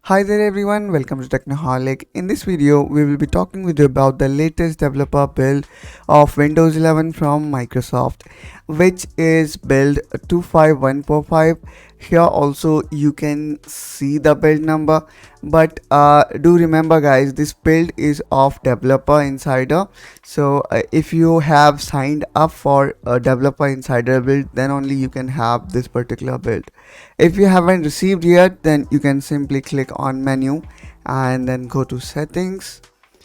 Hi there everyone, welcome to Technoholic. In this video, we will be talking with you about the latest developer build of Windows 11 from Microsoft, which is build 25145. Here also you can see the build number, but do remember guys, this build is of Developer Insider. So if you have signed up for a Developer Insider build, then only you can have this particular build. If you haven't received yet, then you can simply click on menu and then go to settings,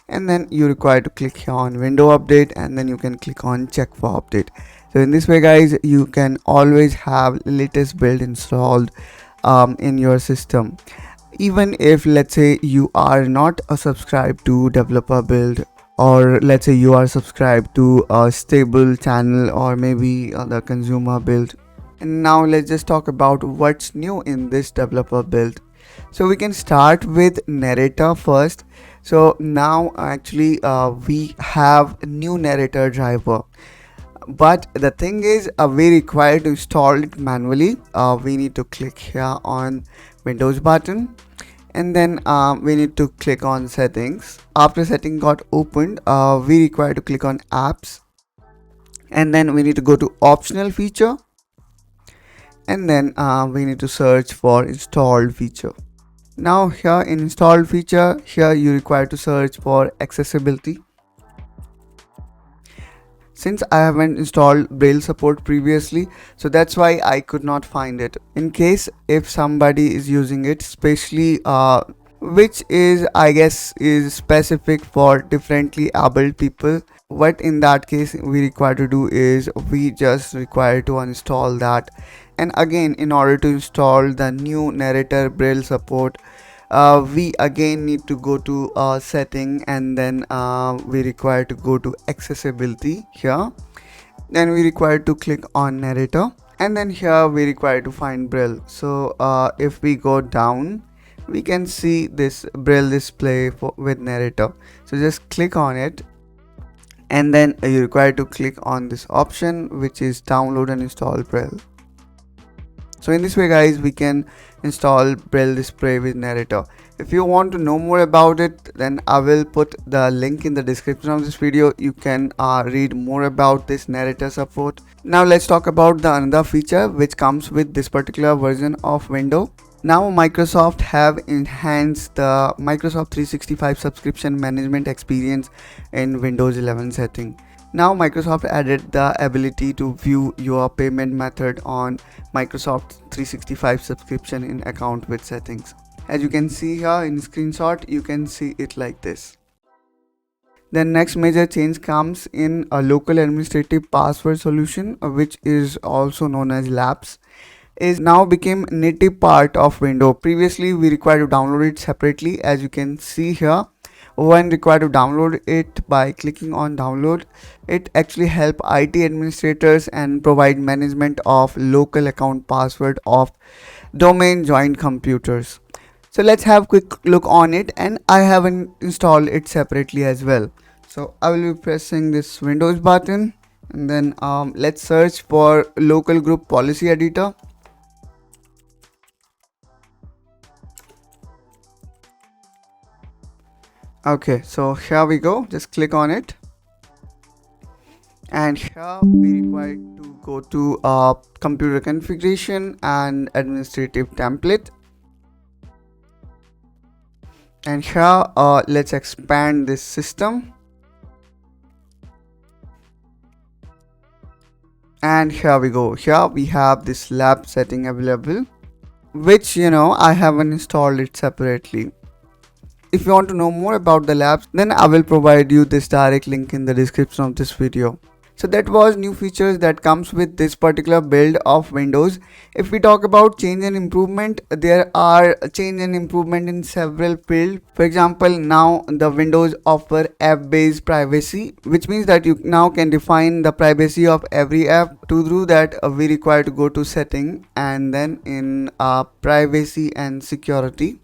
and then you require to click here on window update, and then you can click on check for update. So in this way guys, you can always have latest build installed in your system, even if let's say you are not a subscribed to developer build, or let's say you are subscribed to a stable channel, or maybe the consumer build. And now let's just talk about what's new in this developer build. So we can start with Narrator first. So now actually we have a new Narrator driver, but the thing is we require to install it manually. We need to click here on Windows button, and then we need to click on settings. After setting got opened, we require to click on apps, and then we need to go to optional feature, and then we need to search for installed feature. Now here in installed feature, here you require to search for accessibility. Since I haven't installed Braille support previously, so that's why I could not find it. In case if somebody is using it, especially which is I guess is specific for differently abled people, what in that case we require to do is we just require to uninstall that. And again, in order to install the new Narrator Braille support, we again need to go to setting, and then we require to go to accessibility here. Then we require to click on Narrator, and then here we require to find Braille. So if we go down, we can see this Braille display with Narrator. So just click on it, and then you require to click on this option, which is download and install Braille. So in this way guys, we can install Braille display with Narrator. If you want to know more about it, then I will put the link in the description of this video. You can read more about this Narrator support. Now let's talk about the another feature which comes with this particular version of Windows. Now Microsoft have enhanced the Microsoft 365 subscription management experience in Windows 11 setting. Now Microsoft added the ability to view your payment method on Microsoft 365 subscription in account with settings. As you can see here in screenshot, you can see it like this. The next major change comes in a local administrative password solution, which is also known as LAPS, is now became native part of Windows. Previously we required to download it separately. As you can see here, when required to download it by clicking on download, it actually help IT administrators and provide management of local account password of domain joined computers. So let's have a quick look on it, and I haven't installed it separately as well. So I will be pressing this Windows button, and then let's search for local group policy editor. Okay, so here we go, just click on it, and here we require to go to computer configuration and administrative template, and here let's expand this system, and here we go. Here we have this lab setting available, which I haven't installed it separately. If you want to know more about the labs, then I will provide you this direct link in the description of this video. So that was new features that comes with this particular build of Windows. If we talk about change and improvement, there are change and improvement in several fields. For example, now the Windows offer app-based privacy, which means that you now can define the privacy of every app. To do that, we require to go to setting, and then in privacy and security,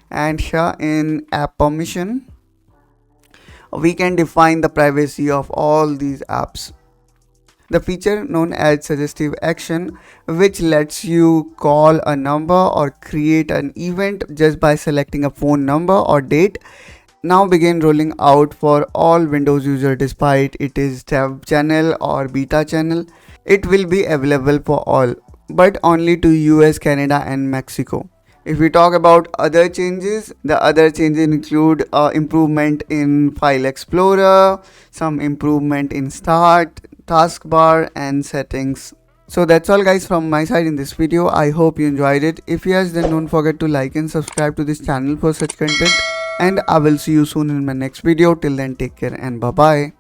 and here in app permission we can define the privacy of all these apps. the feature known as suggestive action, which lets you call a number or create an event just by selecting a phone number or date, now begin rolling out for all Windows users despite it is dev channel or beta channel. It will be available for all, but only to US, Canada and Mexico. If we talk about other changes, the other changes include improvement in File Explorer, some improvement in Start, Taskbar and settings. So that's all guys from my side in this video. I hope you enjoyed it. If yes, then don't forget to like and subscribe to this channel for such content. And I will see you soon in my next video. Till then, take care and bye bye.